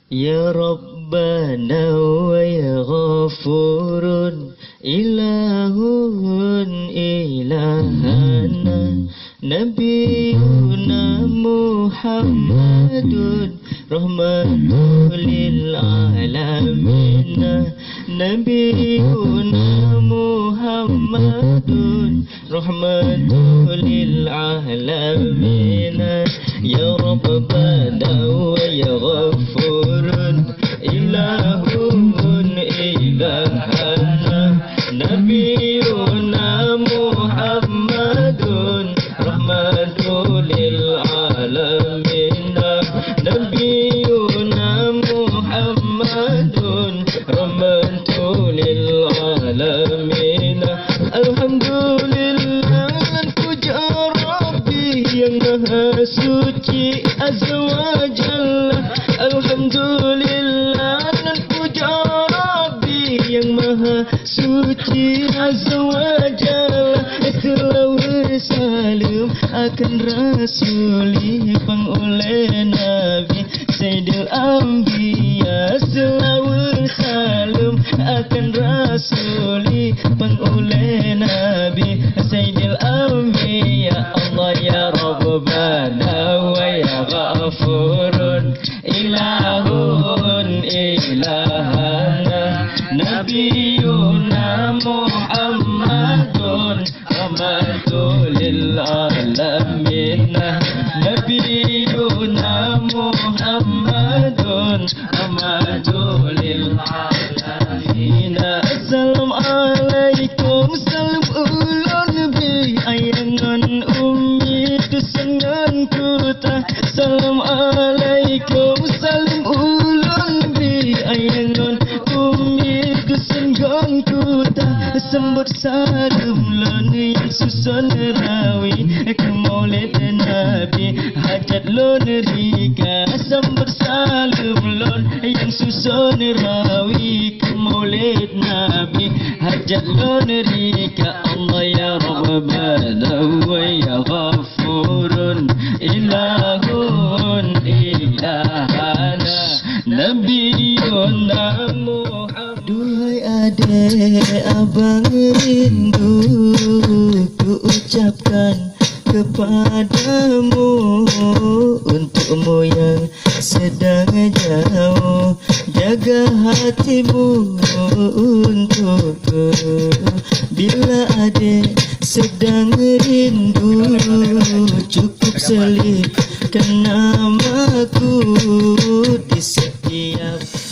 Ya Rabbana wa ya Ghafurun ilahun ilahana Nabiyuna Muhammadun rahmatul lil alamin Nabiyuna Muhammadun rahmatul lil alamin Ya Rabbana wa ya Ghafurun ilahun ilahana Nabiyuna Muhammadun rahmatul lil alamin Nabiyuna Muhammadun rahmatul lil alamin Alhamdulillah puja Rabbi yang maha suci azza wa jalla Alhamdulillah puja Rabbi yang maha suci azza wa jalla Selawat salam akan rasuli pengoleh Nabi Sayyidil Anbiya Selawat salam akan rasuli pengoleh Nabi Sayyidil Anbiya Allah ya Rabbana wa ya Ghafurun ilahun ilahana Nabiyuna Muhammadun rahmatul lil alamin Nabiyuna Muhammadun rahmatul lil alamin Assalamualaikum salam ulun bi ayangan ummi kesengan kuta Assalamualaikum salam ulun bi ayangan ummi kesengan kuta Sambut salam lon yang susun rawi ke maulid Nabi hajat lon rika Sambut salam lon yang susun rawi ke maulid Nabi hajat lon rika Allah ya Rabbana wa ya Ghafurun ilahun ilahana Nabiyuna Muhammad Duhai adik abang rindu ku ucapkan kepadamu untukmu yang sedang jauh jaga hatimu untukku bila adik sedang rindu cukup selipkan namaku di setiap